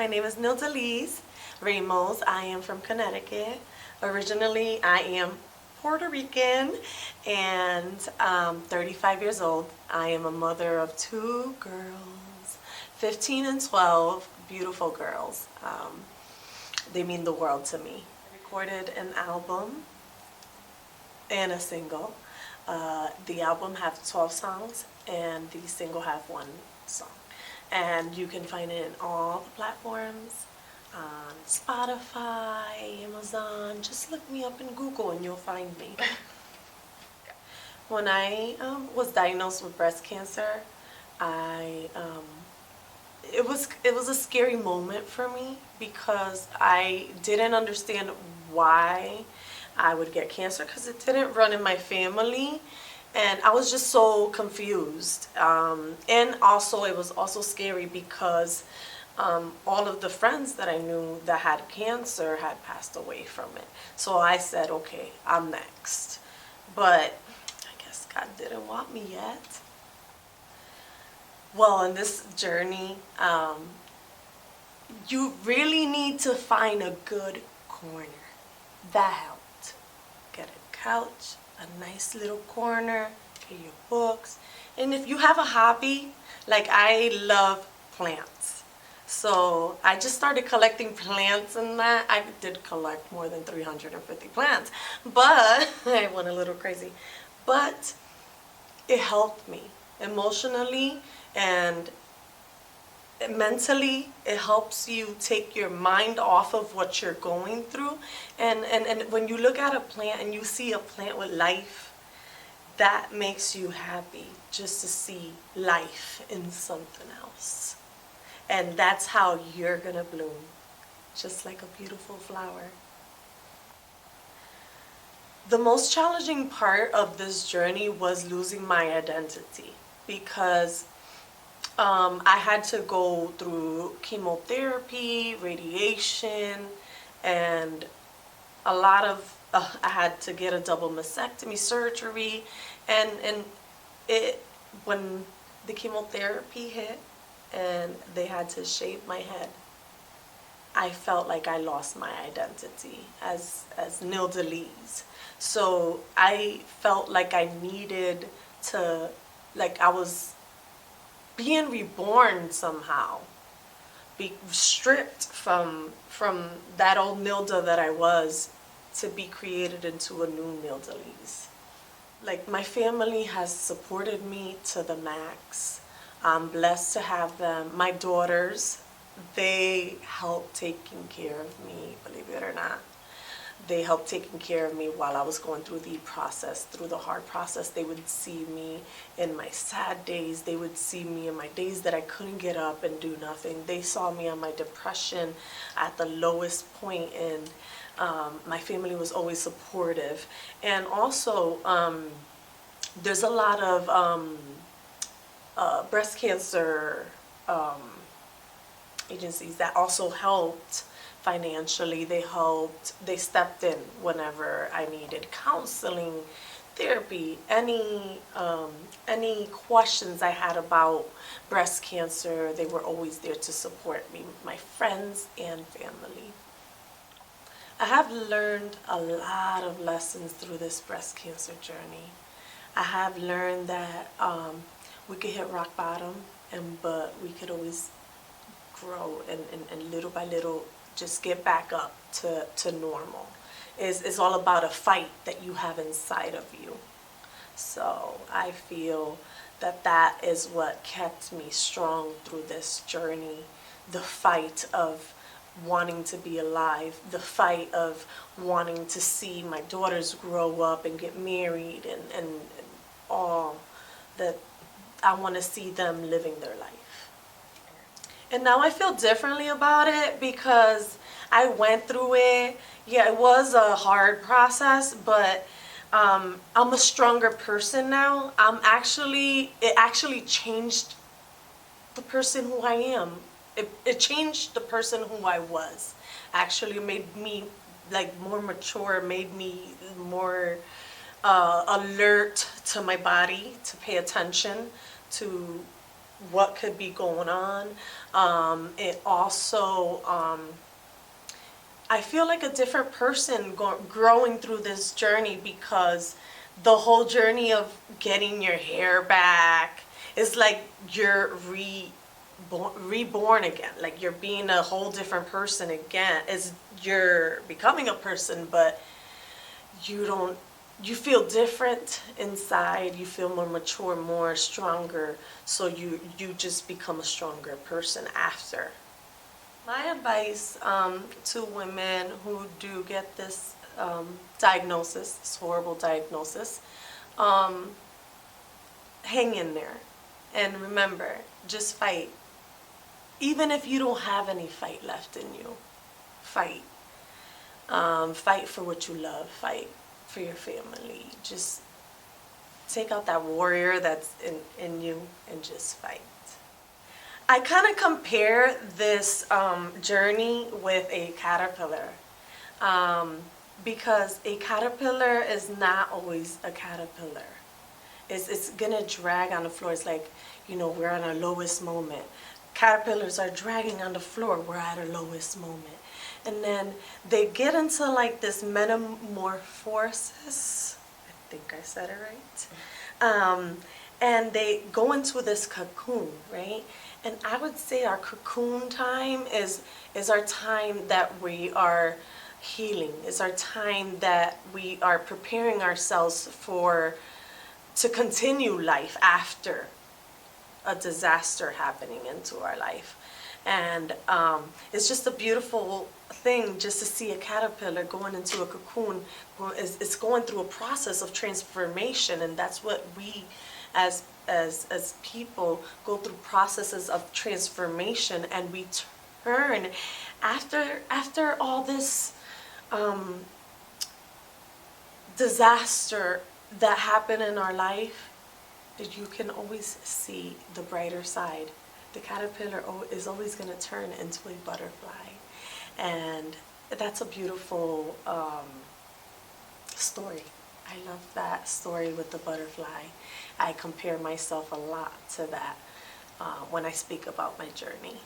name is Nildaliz Ramos. I am from Connecticut. Originally, I am Puerto Rican and 35 years old. I am a mother of two girls, 15 and 12, beautiful girls. They mean the world to me. I recorded an album and a single. The album has 12 songs and the single have one song. And you can find it in all the platforms, on Spotify, Amazon. Just look me up in Google and you'll find me. When I was diagnosed with breast cancer, it was a scary moment for me because I didn't understand why I would get cancer because it didn't run in my family. And I was just so confused. And also, it was also scary because all of the friends that I knew that had cancer had passed away from it. So I said, okay, I'm next. But I guess God didn't want me yet. Well, in this journey, you really need to find a good corner. That helped. Get a couch, a nice little corner, get your books. And if you have a hobby, like I love plants. So I just started collecting plants and that. I did collect more than 350 plants, but I went a little crazy. But it helped me emotionally and mentally. It helps you take your mind off of what you're going through, and when you look at a plant and you see a plant with life, that makes you happy just to see life in something else. And that's how you're gonna bloom, just like a beautiful flower. The most challenging part of this journey was losing my identity because I had to go through chemotherapy, radiation, and a lot of, I had to get a double mastectomy surgery, and when the chemotherapy hit and they had to shave my head, I felt like I lost my identity as Nildaliz. So I felt like I needed to, like I was being reborn somehow, be stripped from that old Nilda that I was to be created into a new Nildaliz. Like my family has supported me to the max. I'm blessed to have them. My daughters, they help taking care of me, believe it or not. They helped taking care of me while I was going through the process, through the hard process. They would see me in my sad days. They would see me in my days that I couldn't get up and do nothing. They saw me on my depression at the lowest point, and my family was always supportive. And also, there's a lot of breast cancer agencies that also helped financially. They stepped in whenever I needed counseling, therapy, any questions I had about breast cancer. They were always there to support me, my friends and family. I have learned a lot of lessons through this breast cancer journey. I have learned that we could hit rock bottom, but we could always grow and little by little just get back up to normal. It's all about a fight that you have inside of you. So I feel that is what kept me strong through this journey. The fight of wanting to be alive, the fight of wanting to see my daughters grow up and get married, and all that. I want to see them living their life. And now I feel differently about it because I went through it. Yeah, it was a hard process, but I'm a stronger person now. It actually changed the person who I am. It changed the person who I was. Actually made me like more mature, made me more alert to my body, to pay attention to what could be going on. It also, I feel like a different person growing through this journey, because the whole journey of getting your hair back is like you're reborn again. Like you're being a whole different person again. You're becoming a person, but you feel different inside. You feel more mature, more stronger. So you just become a stronger person after. My advice to women who do get this diagnosis, this horrible diagnosis, hang in there. And remember, just fight. Even if you don't have any fight left in you, fight. Fight for what you love. Fight for your family. Just take out that warrior that's in you and just fight. I kind of compare this journey with a caterpillar, because a caterpillar is not always a caterpillar. It's gonna drag on the floor. It's like, we're on our lowest moment. Caterpillars are dragging on the floor. We're at our lowest moment. And then they get into like this metamorphosis. I think I said it right. And they go into this cocoon, right? And I would say our cocoon time is our time that we are healing. Is our time that we are preparing ourselves to continue life after a disaster happening into our life. And it's just a beautiful thing just to see a caterpillar going into a cocoon. It's going through a process of transformation, and that's what we as people go through, processes of transformation, and we turn after all this disaster that happened in our life. You can always see the brighter side. The caterpillar is always going to turn into a butterfly, and that's a beautiful story. I love that story with the butterfly. I compare myself a lot to that when I speak about my journey.